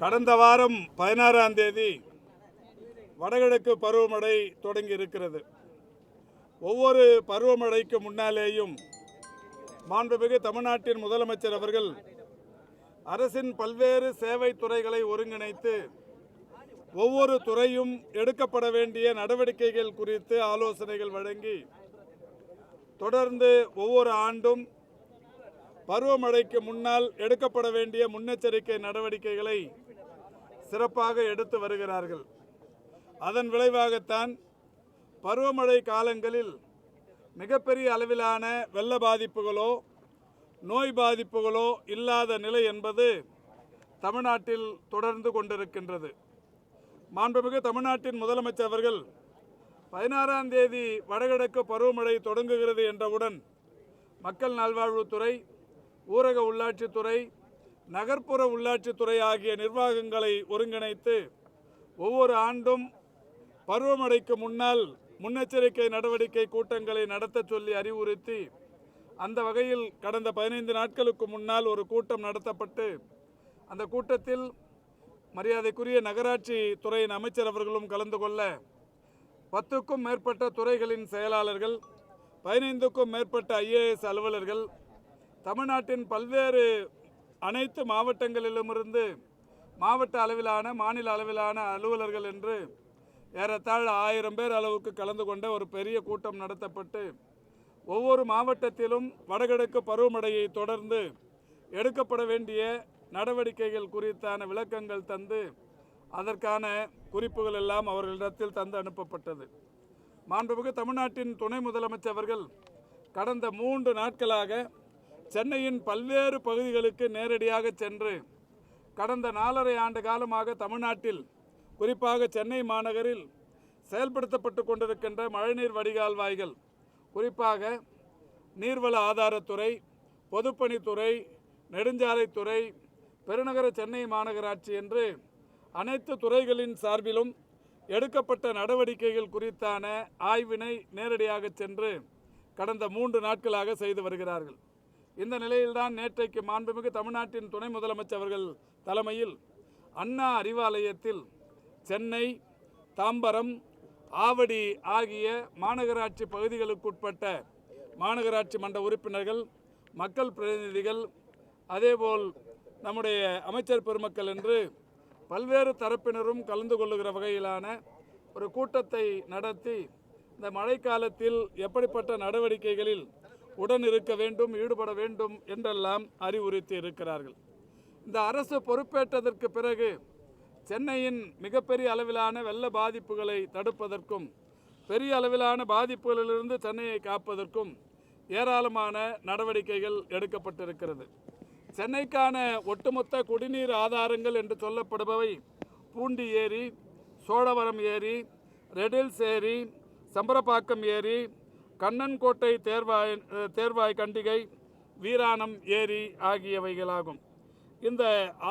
கடந்த வாரம் 16ஆம் தேதி வடகிழக்கு பருவமழை தொடங்கி இருக்கிறது. ஒவ்வொரு பருவமழைக்கு முன்னாலேயும் மாண்புமிகு தமிழ்நாட்டின் முதலமைச்சர் அவர்கள் அரசின் பல்வேறு சேவை துறைகளை ஒருங்கிணைத்து ஒவ்வொரு துறையும் எடுக்கப்பட வேண்டிய நடவடிக்கைகள் குறித்து ஆலோசனைகள் வழங்கி தொடர்ந்து ஒவ்வொரு ஆண்டும் பருவமழைக்கு முன்னால் எடுக்கப்பட வேண்டிய முன்னெச்சரிக்கை நடவடிக்கைகளை சிறப்பாக எடுத்து வருகிறார்கள். அதன் விளைவாகத்தான் பருவமழை காலங்களில் மிகப்பெரிய அளவிலான வெள்ள பாதிப்புகளோ நோய் பாதிப்புகளோ இல்லாத நிலை என்பது தமிழ்நாட்டில் தொடர்ந்து கொண்டிருக்கின்றது. மாண்புமிகு தமிழ்நாட்டின் முதலமைச்சர் அவர்கள் 16ஆம் தேதி வடகிழக்கு பருவமழை தொடங்குகிறது என்றவுடன் மக்கள் நல்வாழ்வுத்துறை, ஊரக உள்ளாட்சித்துறை, நகர்ப்புற உள்ளாட்சித்துறை ஆகிய நிர்வாகங்களை ஒருங்கிணைத்து ஒவ்வொரு ஆண்டும் பருவமழைக்கு முன்னால் முன்னெச்சரிக்கை நடவடிக்கை கூட்டங்களை நடத்த சொல்லி அறிவுறுத்தி, அந்த வகையில் கடந்த 15 நாட்களுக்கு முன்னால் ஒரு கூட்டம் நடத்தப்பட்டு அந்த கூட்டத்தில் மரியாதைக்குரிய நகராட்சி துறையின் அமைச்சர் அவர்களும் கலந்து கொள்ள 10க்கும் மேற்பட்ட துறைகளின் செயலாளர்கள், 15க்கும் மேற்பட்ட IAS அலுவலர்கள், தமிழ்நாட்டின் பல்வேறு அனைத்து மாவட்டங்களிலுமிருந்து மாவட்ட அளவிலான மாநில அளவிலான அலுவலர்கள் என்று ஏறத்தாழ 1000 பேர் அளவுக்கு கலந்து கொண்ட ஒரு பெரிய கூட்டம் நடத்தப்பட்டு ஒவ்வொரு மாவட்டத்திலும் வடகிழக்கு பருவமழையை தொடர்ந்து எடுக்கப்பட வேண்டிய நடவடிக்கைகள் குறித்தான விளக்கங்கள் தந்து அதற்கான குறிப்புகள் எல்லாம் அவர்களிடத்தில் தந்து அனுப்பப்பட்டது. மாண்புமிகு தமிழ்நாட்டின் துணை முதலமைச்சர் அவர்கள் கடந்த 3 நாட்களாக சென்னையின் பல்வேறு பகுதிகளுக்கு நேரடியாக சென்று கடந்த 4½ ஆண்டு காலமாக தமிழ்நாட்டில் குறிப்பாக சென்னை மாநகரில் செயல்படுத்தப்பட்டு கொண்டிருக்கின்ற மழைநீர் வடிகால் வாய்கள், குறிப்பாக நீர்வள ஆதாரத்துறை, பொதுப்பணித்துறை, நெடுஞ்சாலைத்துறை, பெருநகர சென்னை மாநகராட்சி என்று அனைத்து துறைகளின் சார்பிலும் எடுக்கப்பட்ட நடவடிக்கைகள் குறித்தான ஆய்வினை நேரடியாக சென்று கடந்த 3 நாட்களாக செய்து வருகிறார்கள். இந்த நிலையில்தான் நேற்றைக்கு மாண்புமிகு தமிழ்நாட்டின் துணை முதலமைச்சர் அவர்கள் தலைமையில் அண்ணா அறிவாலயத்தில் சென்னை, தாம்பரம், ஆவடி ஆகிய மாநகராட்சி பகுதிகளுக்குட்பட்ட மாநகராட்சி மன்ற உறுப்பினர்கள், மக்கள் பிரதிநிதிகள், அதேபோல் நம்முடைய அமைச்சர் பெருமக்கள் என்று பல்வேறு தரப்பினரும் கலந்து கொள்ளுகிற வகையிலான ஒரு கூட்டத்தை நடத்தி இந்த மழைக்காலத்தில் எப்படிப்பட்ட நடவடிக்கைகளில் உடன் இருக்க வேண்டும், ஈடுபட வேண்டும் என்றெல்லாம் அறிவுறுத்தி இருக்கிறார்கள். இந்த அரசு பொறுப்பேற்றதற்கு பிறகு சென்னையின் மிகப்பெரிய அளவிலான வெள்ள பாதிப்புகளை தடுப்பதற்கும் பெரிய அளவிலான பாதிப்புகளிலிருந்து சென்னையை காப்பதற்கும் ஏராளமான நடவடிக்கைகள் எடுக்கப்பட்டிருக்கிறது. சென்னைக்கான ஒட்டுமொத்த குடிநீர் ஆதாரங்கள் என்று சொல்லப்படுபவை பூண்டி ஏரி, சோழவரம் ஏரி, ரெடில்ஸ் ஏரி, சம்பரப்பாக்கம் ஏரி, கண்ணன்கோட்டை தேர்வாய் கண்டிகை, வீராணம் ஏரி ஆகியவைகளாகும். இந்த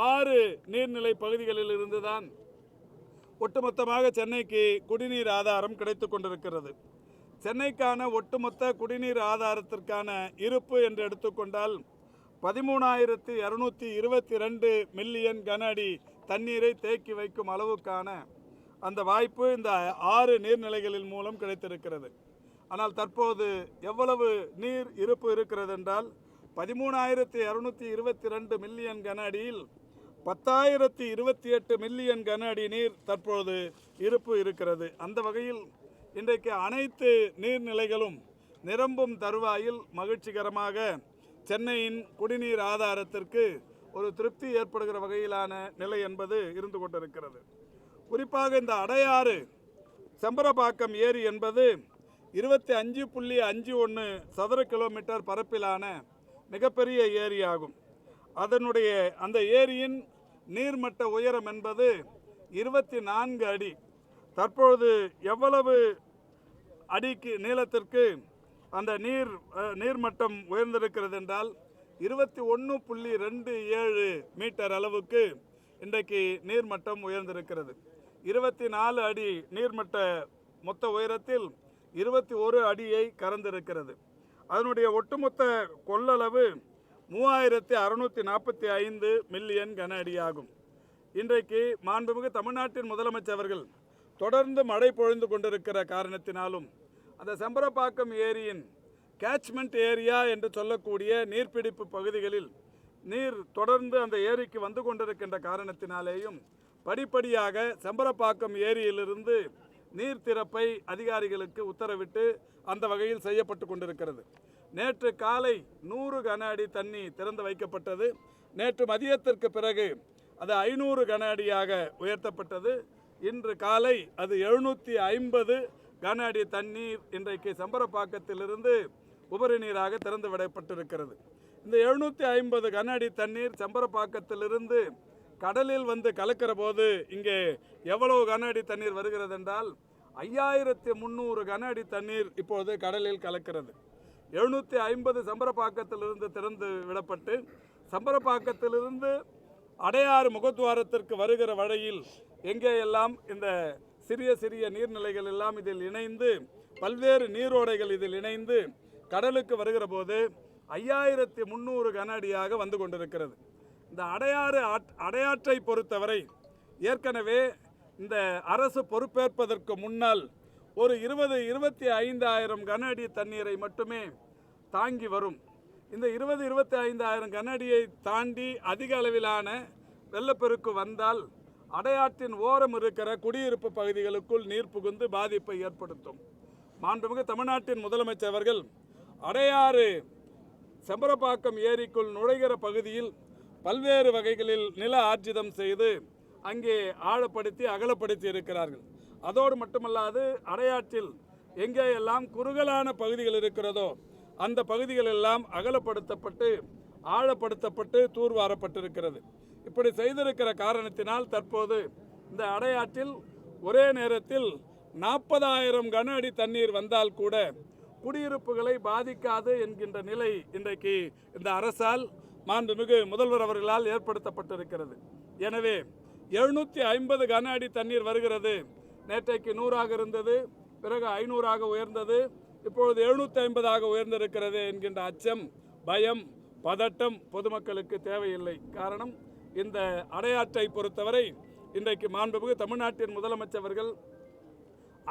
6 நீர்நிலை பகுதிகளில் இருந்துதான் ஒட்டுமொத்தமாக சென்னைக்கு குடிநீர் ஆதாரம் கிடைத்து கொண்டிருக்கிறது. சென்னைக்கான ஒட்டுமொத்த குடிநீர் ஆதாரத்திற்கான இருப்பு என்று எடுத்துக்கொண்டால் 13,222 மில்லியன் கன அடி தண்ணீரை தேக்கி வைக்கும் அளவுக்கான அந்த வாய்ப்பு இந்த 6 நீர்நிலைகளின் மூலம் கிடைத்திருக்கிறது. ஆனால் தற்போது எவ்வளவு நீர் இருப்பு இருக்கிறது என்றால் 13,222 மில்லியன் கன அடியில் 10,028 மில்லியன் கன அடி நீர் தற்போது இருப்பு இருக்கிறது. அந்த வகையில் இன்றைக்கு அனைத்து நீர்நிலைகளும் நிரம்பும் தருவாயில் மகிழ்ச்சிகரமாக சென்னையின் குடிநீர் ஆதாரத்திற்கு ஒரு திருப்தி ஏற்படுகிற வகையிலான நிலை என்பது இருந்து கொண்டிருக்கிறது. குறிப்பாக இந்த அடையாறு செம்பரப்பாக்கம் ஏரி என்பது 25.51 சதுர கிலோமீட்டர் பரப்பிலான மிகப்பெரிய ஏரியாகும். அதனுடைய அந்த ஏரியின் நீர்மட்ட உயரம் என்பது 24 அடி. தற்பொழுது எவ்வளவு அடிக்கு நீளத்திற்கு அந்த நீர்மட்டம் உயர்ந்திருக்கிறது என்றால் 21.27 மீட்டர் அளவுக்கு இன்றைக்கு நீர்மட்டம் உயர்ந்திருக்கிறது. 24 அடி நீர்மட்ட மொத்த உயரத்தில் 21 அடியை கடந்திருக்கிறது. அதனுடைய ஒட்டுமொத்த கொள்ளளவு 3645 மில்லியன் கன அடியாகும். இன்றைக்கு மாண்புமிகு தமிழ்நாட்டின் முதலமைச்சர் அவர்கள் தொடர்ந்து மழை பொழிந்து கொண்டிருக்கிற காரணத்தினாலும் அந்த செம்பரப்பாக்கம் ஏரியின் கேட்ச்மெண்ட் ஏரியா என்று சொல்லக்கூடிய நீர்பிடிப்பு பகுதிகளில் நீர் தொடர்ந்து அந்த ஏரிக்கு வந்து கொண்டிருக்கின்ற காரணத்தினாலேயும் படிப்படியாக செம்பரப்பாக்கம் ஏரியிலிருந்து நீர் திறப்பை அதிகாரிகளுக்கு உத்தரவிட்டு அந்த வகையில் செய்யப்பட்டு கொண்டிருக்கிறது. நேற்று காலை 100 கன அடி தண்ணி திறந்து வைக்கப்பட்டது. நேற்று மதியத்திற்கு பிறகு அது 500 கன அடியாக உயர்த்தப்பட்டது. இன்று காலை அது 750 கன அடி தண்ணீர் இன்றைக்கு செம்பரப்பாக்கத்திலிருந்து உபரி நீராக திறந்து விடப்பட்டிருக்கிறது. இந்த 750 கன அடி தண்ணீர் செம்பரப்பாக்கத்திலிருந்து கடலில் வந்து கலக்கிற போது இங்கே எவ்வளவு கன அடி தண்ணீர் வருகிறது என்றால் 5300 கன அடி தண்ணீர் இப்போது கடலில் கலக்கிறது. 750 செம்பரப்பாக்கத்திலிருந்து திறந்து விடப்பட்டு செம்பரப்பாக்கத்திலிருந்து அடையாறு முகத்துவாரத்திற்கு வருகிற வழியில் எங்கேயெல்லாம் இந்த சிறிய சிறிய நீர்நிலைகள் எல்லாம் இதில் இணைந்து பல்வேறு நீரோடைகள் இதில் இணைந்து கடலுக்கு வருகிற போது 5300 கன அடியாக வந்து கொண்டிருக்கிறது. இந்த அடையாற்றை பொறுத்தவரை ஏற்கனவே இந்த அரசு பொறுப்பேற்பதற்கு முன்னால் ஒரு 25,000 கன அடி தண்ணீரை மட்டுமே தாங்கி வரும். இந்த 25,000 கன அடியை தாண்டி அதிக அளவிலான வெள்ளப்பெருக்கு வந்தால் அடையாற்றின் ஓரம் இருக்கிற குடியிருப்பு பகுதிகளுக்குள் நீர் புகுந்து பாதிப்பை ஏற்படுத்தும். மாண்புமிகு தமிழ்நாட்டின் முதலமைச்சர் அவர்கள் அடையாறு செம்பரப்பாக்கம் ஏரிக்குள் நுழைகிற பகுதியில் பல்வேறு வகைகளில் நில ஆர்ஜிதம் செய்து அங்கே ஆழப்படுத்தி அகலப்படுத்தி இருக்கிறார்கள். அதோடு மட்டுமல்லாது அடையாற்றில் எங்கேயெல்லாம் குறுகலான பகுதிகள் இருக்கிறதோ அந்த பகுதிகள் எல்லாம் அகலப்படுத்தப்பட்டு ஆழப்படுத்தப்பட்டு தூர்வாரப்பட்டிருக்கிறது. இப்படி செய்திருக்கிற காரணத்தினால் தற்போது இந்த அடையாற்றில் ஒரே நேரத்தில் 40,000 கன அடி தண்ணீர் வந்தால் கூட குடியிருப்புகளை பாதிக்காது என்கின்ற நிலை இன்றைக்கு இந்த அரசால் மாண்புமிகு முதல்வர் அவர்களால் ஏற்படுத்தப்பட்டிருக்கிறது. எனவே 750 கன அடி தண்ணீர் வருகிறது. நேற்றைக்கு 100ஆக இருந்தது, பிறகு 500ஆக உயர்ந்தது, இப்பொழுது 750ஆக உயர்ந்திருக்கிறது என்கின்ற அச்சம், பயம், பதட்டம் பொதுமக்களுக்கு தேவையில்லை. காரணம், இந்த அடையாற்றை பொறுத்தவரை இன்றைக்கு மாண்புமிகு தமிழ்நாட்டின் முதலமைச்சர் அவர்கள்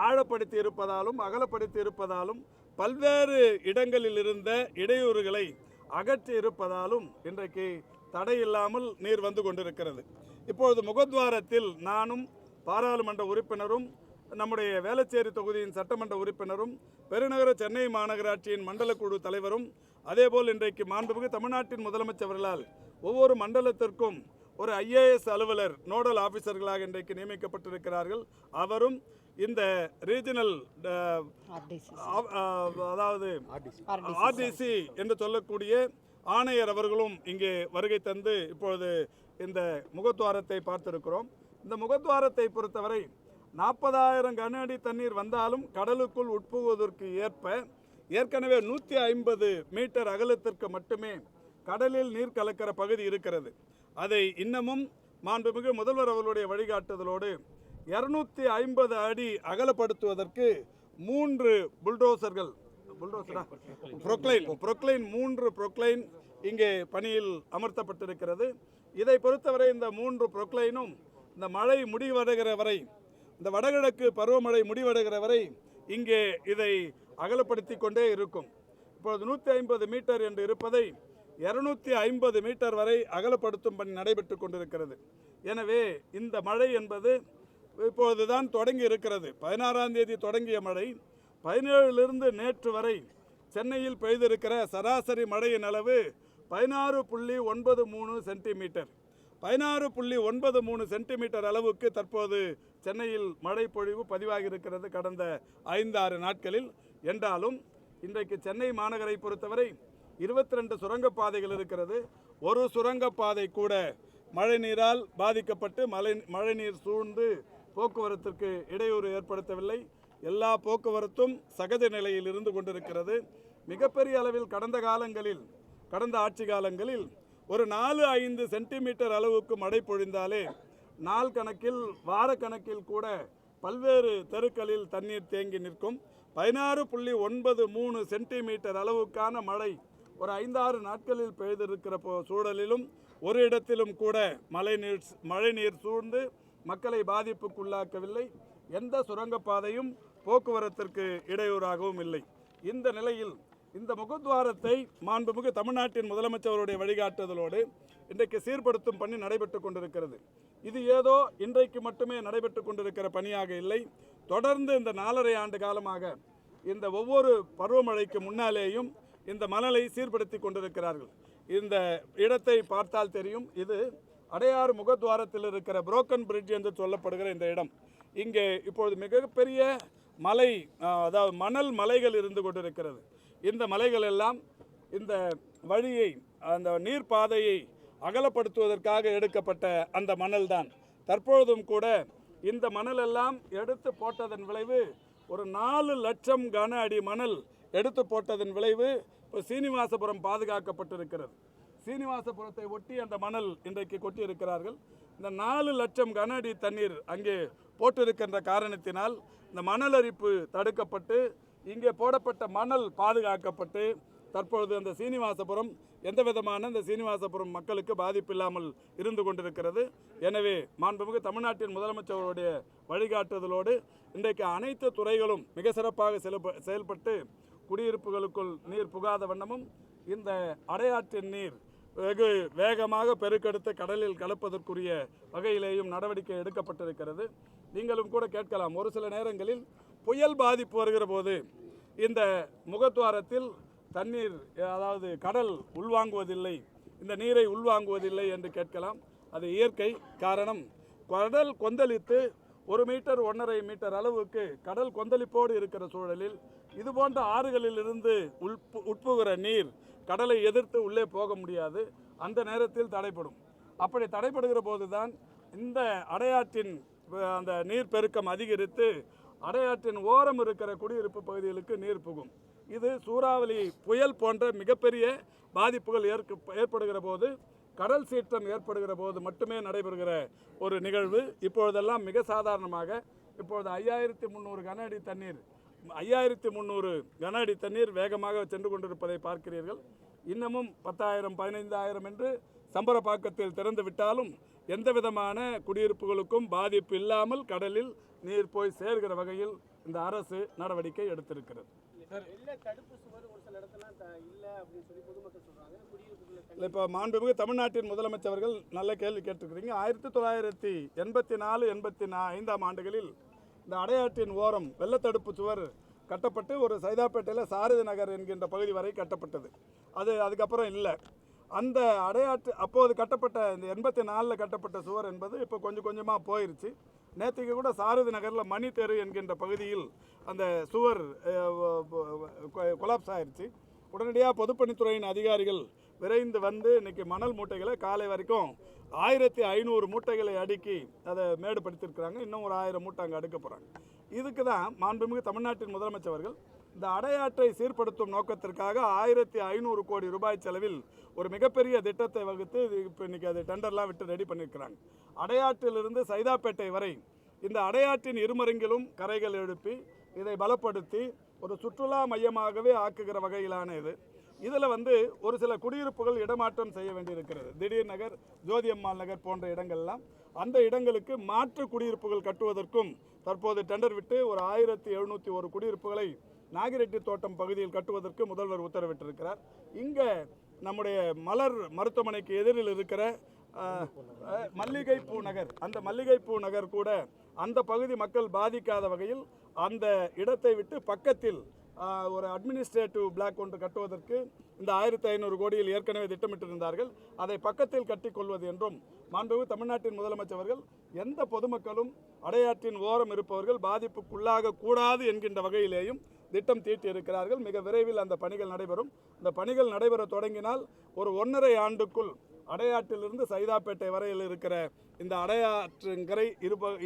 ஆழப்படுத்தி இருப்பதாலும் அகலப்படுத்தி இருப்பதாலும் பல்வேறு இடங்களில் இருந்த இடையூறுகளை அகற்றி இருப்பதாலும் இன்றைக்கு தடையில்லாமல் நீர் வந்து கொண்டிருக்கிறது. இப்பொழுது முகத்வாரத்தில் நானும் பாராளுமன்ற உறுப்பினரும் நம்முடைய வேளச்சேரி தொகுதியின் சட்டமன்ற உறுப்பினரும் பெருநகர சென்னை மாநகராட்சியின் மண்டல குழு தலைவரும் அதேபோல் இன்றைக்கு மாண்புமிகு தமிழ்நாட்டின் முதலமைச்சர் அவர்களால் ஒவ்வொரு மண்டலத்திற்கும் ஒரு IAS அலுவலர் நோடல் ஆபீசர்களாக இன்றைக்கு நியமிக்கப்பட்டிருக்கிறார்கள். அவரும் இந்த ரீஜனல் அதாவது RDC என்று சொல்லக்கூடிய ஆணையர் அவர்களும் இங்கே வருகை தந்து இப்பொழுது இந்த முகத்வாரத்தை பார்த்திருக்கிறோம். இந்த முகத்வாரத்தை பொறுத்தவரை 40,000 கன அடி தண்ணீர் வந்தாலும் கடலுக்குள் உட்புகுவதற்கு ஏற்ப ஏற்கனவே 150 மீட்டர் அகலத்திற்கு மட்டுமே கடலில் நீர் கலக்கிற பகுதி இருக்கிறது. அதை இன்னமும் மாண்புமிகு முதல்வர் அவர்களுடைய வழிகாட்டுதலோடு 250 அடி அகலப்படுத்துவதற்கு 3 புல்டோசர்கள் புரோக்ளைன் இங்கே பணியில் அமர்த்தப்பட்டிருக்கிறது. இதை பொறுத்தவரை இந்த 3 புரோக்ளைனும் இந்த மழை முடிவடைகிற வரை, இந்த வடகிழக்கு பருவமழை முடிவடைகிற வரை இங்கே இதை அகலப்படுத்தி கொண்டே இருக்கும். இப்பொழுது 150 மீட்டர் என்று இருப்பதை 250 மீட்டர் வரை அகலப்படுத்தும் பணி நடைபெற்று கொண்டிருக்கிறது. எனவே இந்த மழை என்பது இப்பொழுதுதான் தொடங்கி இருக்கிறது. 16ஆம் தேதி தொடங்கிய மழை 17லிருந்து நேற்று வரை சென்னையில் பெய்திருக்கிற சராசரி மழையின் அளவு 16.93 சென்டிமீட்டர். 16.93 சென்டிமீட்டர் அளவுக்கு தற்போது சென்னையில் மழை பொழிவு பதிவாகி இருக்கிறது கடந்த 5-6 நாட்களில். என்றாலும் இன்றைக்கு சென்னை மாநகரை பொறுத்தவரை 22 சுரங்கப்பாதைகள் இருக்கிறது. ஒரு சுரங்கப்பாதை கூட மழை நீரால் பாதிக்கப்பட்டு மழைநீர் சூழ்ந்து போக்குவரத்திற்கு இடையூறு ஏற்படுத்தவில்லை. எல்லா போக்குவரத்தும் சகஜ நிலையில் இருந்து கொண்டிருக்கிறது. மிகப்பெரிய அளவில் கடந்த ஆட்சி காலங்களில் ஒரு 4-5 சென்டிமீட்டர் அளவுக்கு மழை பொழிந்தாலே நாள் கணக்கில் வார கணக்கில் கூட பல்வேறு தெருக்களில் தண்ணீர் தேங்கி நிற்கும். 16.93 சென்டிமீட்டர் அளவுக்கான மழை ஒரு 5-6 நாட்களில் பெய்திருக்கிற சூழலிலும் ஒரு இடத்திலும் கூட மழைநீர் சூழ்ந்து மக்களை பாதிப்புக்குள்ளாக்கவில்லை. எந்த சுரங்கப்பாதையும் போக்குவரத்திற்கு இடையூறாகவும் இல்லை. இந்த நிலையில் இந்த முகத்வாரத்தை மாண்புமிகு தமிழ்நாட்டின் முதலமைச்சருடைய வழிகாட்டுதலோடு இன்றைக்கு சீர்படுத்தும் பணி நடைபெற்று கொண்டிருக்கிறது. இது ஏதோ இன்றைக்கு மட்டுமே நடைபெற்று கொண்டிருக்கிற பணியாக இல்லை. தொடர்ந்து இந்த 4½ ஆண்டு காலமாக இந்த ஒவ்வொரு பருவமழைக்கு முன்னாலேயும் இந்த மணலை சீர்படுத்தி கொண்டிருக்கிறார்கள். இந்த இடத்தை பார்த்தால் தெரியும். இது அடையாறு முகத்வாரத்தில் இருக்கிற புரோக்கன் பிரிட்ஜ் என்று சொல்லப்படுகிற இந்த இடம். இங்கே இப்பொழுது மிகப்பெரிய மலை, அதாவது மணல் மலைகள் இருந்து கொண்டிருக்கிறது. இந்த மலைகள் எல்லாம் இந்த வழியை, அந்த நீர்ப்பாதையை அகலப்படுத்துவதற்காக எடுக்கப்பட்ட அந்த மணல் தான். தற்பொழுதும் கூட இந்த மணல் எல்லாம் எடுத்து போட்டதன் விளைவு ஒரு 4 லட்சம் கன அடி மணல் எடுத்து போட்டதன் விளைவு இப்போ சீனிவாசபுரம் பாதுகாக்கப்பட்டிருக்கிறது. சீனிவாசபுரத்தை ஒட்டி அந்த மணல் இன்றைக்கு கொட்டி இருக்கிறார்கள். இந்த 4 லட்சம் கன அடி தண்ணீர் அங்கே போட்டிருக்கின்ற காரணத்தினால் இந்த மணல் அரிப்பு தடுக்கப்பட்டு இங்கே போடப்பட்ட மணல் பாதுகாக்கப்பட்டு தற்பொழுது அந்த சீனிவாசபுரம் எந்த விதமான இந்த சீனிவாசபுரம் மக்களுக்கு பாதிப்பு இல்லாமல் இருந்து கொண்டிருக்கிறது. எனவே மாண்புமிகு தமிழ்நாட்டின் முதலமைச்சருடைய வழிகாட்டுதலோடு இன்றைக்கு அனைத்து துறைகளும் மிக சிறப்பாக செயல்பட்டு குடியிருப்புகளுக்குள் நீர் புகாத வண்ணமும் இந்த அடையாற்றின் நீர் வெகு வேகமாக பெருக்கெடுத்து கடலில் கலப்பதற்குரிய வகையிலேயும் நடவடிக்கை எடுக்கப்பட்டிருக்கிறது. நீங்களும் கூட கேட்கலாம், ஒரு சில நேரங்களில் புயல் பாதிப்பு வருகிற போது இந்த முகத்வாரத்தில் தண்ணீர், அதாவது கடல் உள்வாங்குவதில்லை, இந்த நீரை உள்வாங்குவதில்லை என்று கேட்கலாம். அது இயற்கை காரணம். கடல் கொந்தளித்து 1 மீட்டர் 1½ மீட்டர் அளவுக்கு கடல் கொந்தளிப்போடு இருக்கிற சூழலில் இதுபோன்ற ஆறுகளிலிருந்து உட்புகிற நீர் கடலை எதிர்த்து உள்ளே போக முடியாது. அந்த நேரத்தில் தடைப்படும். அப்படி தடைப்படுகிற போதுதான் இந்த அடையாற்றின் அந்த நீர் பெருக்கம் அதிகரித்து அடையாற்றின் ஓரம் இருக்கிற குடியிருப்பு பகுதிகளுக்கு நீர் புகும். இது சூறாவளி புயல் போன்ற மிகப்பெரிய பாதிப்புகள் ஏற்படுகிற போது, கடல் சீற்றம் ஏற்படுகிற போது மட்டுமே நடைபெறுகிற ஒரு நிகழ்வு. இப்பொழுதெல்லாம் மிக சாதாரணமாக இப்பொழுது 5300 கன அடி தண்ணீர் 5300 கன அடி தண்ணீர் வேகமாக சென்று கொண்டிருப்பதை பார்க்கிறீர்கள். இன்னமும் 10,000 15,000 என்று சம்பரப்பாக்கத்தில் திறந்து விட்டாலும் எந்த விதமான குடியிருப்புகளுக்கும் பாதிப்பு இல்லாமல் கடலில் நீர் போய் சேர்கிற வகையில் இந்த அரசு நடவடிக்கை எடுத்திருக்கிறது. இப்போ மாண்புமிகு தமிழ்நாட்டின் முதலமைச்சர்கள் நல்ல கேள்வி கேட்டிருக்கிறீங்க. 1984 85 ஆண்டுகளில் இந்த அடையாற்றின் ஓரம் வெள்ளத்தடுப்பு சுவர் கட்டப்பட்டு ஒரு சைதாப்பேட்டையில் சாரதி நகர் என்கின்ற பகுதி வரை கட்டப்பட்டது. அதுக்கப்புறம் இல்லை. அந்த அடையாற்று அப்போது கட்டப்பட்ட இந்த 84 கட்டப்பட்ட சுவர் என்பது இப்போ கொஞ்சம் கொஞ்சமாக போயிடுச்சு. நேற்றுக்கு கூட சாரதி நகரில் மணி தெரு என்கின்ற பகுதியில் அந்த சுவர் கொலாப்ஸ் ஆயிடுச்சு. உடனடியாக பொதுப்பணித்துறையின் அதிகாரிகள் விரைந்து வந்து இன்றைக்கி மணல் மூட்டைகளை காலை வரைக்கும் 1500 மூட்டைகளை அடுக்கி அதை மேடுபடுத்தியிருக்கிறாங்க. இன்னும் ஒரு 1000 மூட்டை அங்கே அடுக்க போகிறாங்க. இதுக்கு தான் மாண்புமிகு தமிழ்நாட்டின் முதலமைச்சர்கள் இந்த அடையாற்றை சீர்படுத்தும் நோக்கத்திற்காக 1500 கோடி ரூபாய் செலவில் ஒரு மிகப்பெரிய திட்டத்தை வகுத்து இப்போ இன்றைக்கி அது டெண்டர்லாம் விட்டு ரெடி பண்ணியிருக்கிறாங்க. அடையாற்றிலிருந்து சைதாப்பேட்டை வரை இந்த அடையாற்றின் இருமருங்கிலும் கரைகள் எழுப்பி இதை பலப்படுத்தி ஒரு சுற்றுலா மையமாகவே ஆக்குகிற வகையிலான இது. இதில் ஒரு சில குடியிருப்புகள் இடமாற்றம் செய்ய வேண்டியிருக்கிறது. திடீர் நகர், ஜோதியம்மாள் நகர் போன்ற இடங்கள்லாம் அந்த இடங்களுக்கு மாற்று குடியிருப்புகள் கட்டுவதற்கும் தற்போது டெண்டர் விட்டு ஒரு 1701 குடியிருப்புகளை நாகிரெட்டி தோட்டம் பகுதியில் கட்டுவதற்கு முதல்வர் உத்தரவிட்டிருக்கிறார். இங்கே நம்முடைய மலர் மருத்துவமனைக்கு எதிரில் இருக்கிற மல்லிகைப்பூ நகர், அந்த மல்லிகைப்பூ நகர் கூட அந்த பகுதி மக்கள் பாதிக்காத வகையில் அந்த இடத்தை விட்டு பக்கத்தில் ஒரு அட்மினிஸ்ட்ரேட்டிவ் பிளாக் ஒன்று கட்டுவதற்கு இந்த 1500 கோடியில் ஏற்கனவே திட்டமிட்டிருந்தார்கள். அதை பக்கத்தில் கட்டிக்கொள்வது என்றும் மாண்புமிகு தமிழ்நாட்டின் முதலமைச்சர்கள் எந்த பொதுமக்களும் அடையாற்றின் ஓரம் இருப்பவர்கள் பாதிப்புக்குள்ளாக கூடாது என்கின்ற வகையிலேயும் திட்டம் தீட்டியிருக்கிறார்கள். மிக விரைவில் அந்த பணிகள் நடைபெறும். இந்த பணிகள் நடைபெற தொடங்கினால் ஒரு 1½ ஆண்டுக்குள் அடையாற்றிலிருந்து சைதாப்பேட்டை வரையில் இருக்கிற இந்த அடையாற்றுங்கரை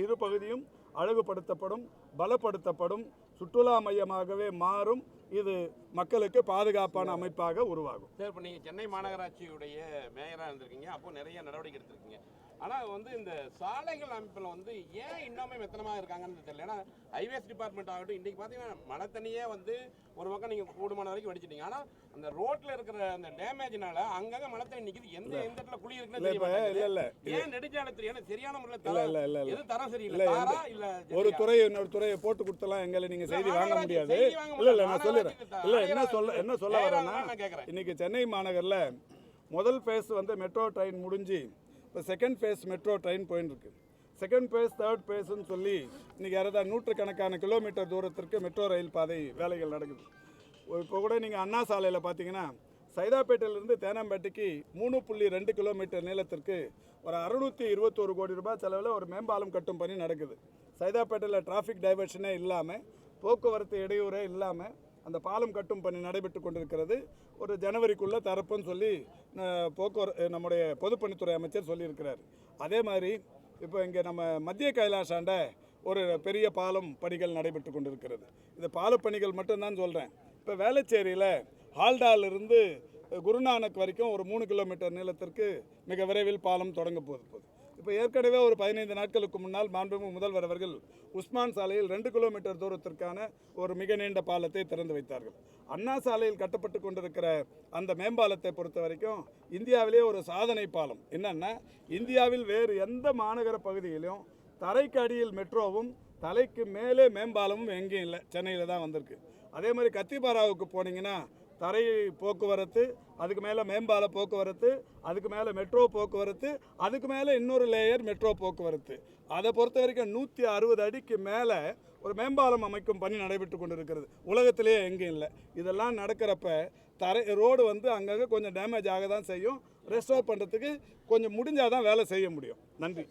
இரு பகுதியும் அழகுபடுத்தப்படும், பலப்படுத்தப்படும், சுற்றுலா மையமாகவே மாறும். இது மக்களுக்கு பாதுகாப்பான அமைப்பாக உருவாகும். சார், இப்போ நீங்கள் சென்னை மாநகராட்சியுடைய மேயராக இருந்திருக்கீங்க. அப்போ நிறைய நடவடிக்கை எடுத்திருக்கீங்க. ஆனால் வந்து இந்த சாலைகள் அமைப்பில் வந்து ஏன் இன்னுமே மெத்தனமாக இருக்காங்கன்னு தெரியல. ஏன்னா ஹைவேஸ் டிபார்ட்மெண்ட் ஆகட்டும், இன்றைக்கி பார்த்தீங்கன்னா மழை தண்ணியே வந்து ஒரு பக்கம் நீங்கள் கூடுமான வரைக்கும் வடிச்சிட்டீங்க. ஆனால் அந்த ரோட்டில் இருக்கிற அந்த டேமேஜ்னால அங்கங்கே மழை தண்ணி நிற்கிது. எந்த இடத்துல குழி இருக்குன்னு தெரியல. ஏன் நெடுஞ்சாலை தெரியும் சரியான முறையில் தரம் எது தரம் சரியில்லை. தாரா இல்லை ஒரு துறை இன்னொரு துறையை போட்டு கொடுத்தலாம் எங்களை நீங்கள் செய்தி வாங்க முடியாது. இல்லை நான் சொல்லிடுறேன். இல்லை என்ன சொல்ல வரேன்னா, இன்னைக்கு சென்னை மாநகரில் முதல் ஃபேஸ் வந்து மெட்ரோ ட்ரெயின் முடிஞ்சு இப்போ செகண்ட் ஃபேஸ் மெட்ரோ ட்ரெயின் போயின்னு இருக்கு. செகண்ட் ஃபேஸ் தேர்ட் ஃபேஸ்ன்னு சொல்லி இன்றைக்கி யாராவது நூற்றுக்கணக்கான கிலோமீட்டர் தூரத்திற்கு மெட்ரோ ரயில் பாதை வேலைகள் நடக்குது. இப்போ கூட நீங்கள் அண்ணா சாலையில் பார்த்தீங்கன்னா சைதாப்பேட்டையிலேருந்து தேனாம்பேட்டைக்கு 3.2 கிலோமீட்டர் நீளத்திற்கு ஒரு 621 கோடி ரூபாய் செலவில் ஒரு மேம்பாலம் கட்டும் பணி நடக்குது. சைதாப்பேட்டையில் டிராஃபிக் டைவர்ஷனே இல்லாமல், போக்குவரத்து இடையூறே இல்லாமல் அந்த பாலம் கட்டும் பணி நடைபெற்று கொண்டிருக்கிறது. ஒரு ஜனவரிக்குள்ளே தரப்புன்னு சொல்லி நம்முடைய பொதுப்பணித்துறை அமைச்சர் சொல்லியிருக்கிறார். அதே மாதிரி இப்போ இங்கே நம்ம மத்திய கைலாஷாண்ட ஒரு பெரிய பாலம் பணிகள் நடைபெற்று கொண்டிருக்கிறது. இது பாலப்பணிகள் மட்டும்தான் சொல்கிறேன். இப்போ வேளச்சேரியில் ஹால்டாலிருந்து குருநானக் வரைக்கும் ஒரு 3 கிலோமீட்டர் நீளத்திற்கு மிக விரைவில் பாலம் தொடங்க போகுது. இப்போ ஏற்கனவே ஒரு 15 நாட்களுக்கு முன்னால் மாண்புமிகு முதல்வர் அவர்கள் உஸ்மான் சாலையில் 2 கிலோமீட்டர் தூரத்திற்கான ஒரு மிக நீண்ட பாலத்தை திறந்து வைத்தார்கள். அண்ணா சாலையில் கட்டப்பட்டு கொண்டிருக்கிற அந்த மேம்பாலத்தை பொறுத்த வரைக்கும் இந்தியாவிலே ஒரு சாதனை பாலம். என்னென்னா, இந்தியாவில் வேறு எந்த மாநகர பகுதியிலும் தரைக்கு அடியில் மெட்ரோவும் தலைக்கு மேலே மேம்பாலமும் எங்கேயும் இல்லை, சென்னையில் தான் வந்திருக்கு. அதே மாதிரி கத்திபாராவுக்கு போனீங்கன்னா தரை போக்குவரத்து, அதுக்கு மேலே மேம்பால போக்குவரத்து, அதுக்கு மேலே மெட்ரோ போக்குவரத்து, அதுக்கு மேலே இன்னொரு லேயர் மெட்ரோ போக்குவரத்து. அதை பொறுத்த வரைக்கும் 160 அடிக்கு மேலே ஒரு மேம்பாலம் அமைக்கும் பணி நடைபெற்று கொண்டிருக்கிறது. உலகத்திலேயே எங்கேயும் இல்லை. இதெல்லாம் நடக்கிறப்ப ரோடு வந்து அங்கங்கே கொஞ்சம் டேமேஜ் ஆக தான் செய்யும். ரெஸ்டோர் பண்ணுறதுக்கு கொஞ்சம் முடிஞ்சால் தான் வேலை செய்ய முடியும். நன்றி.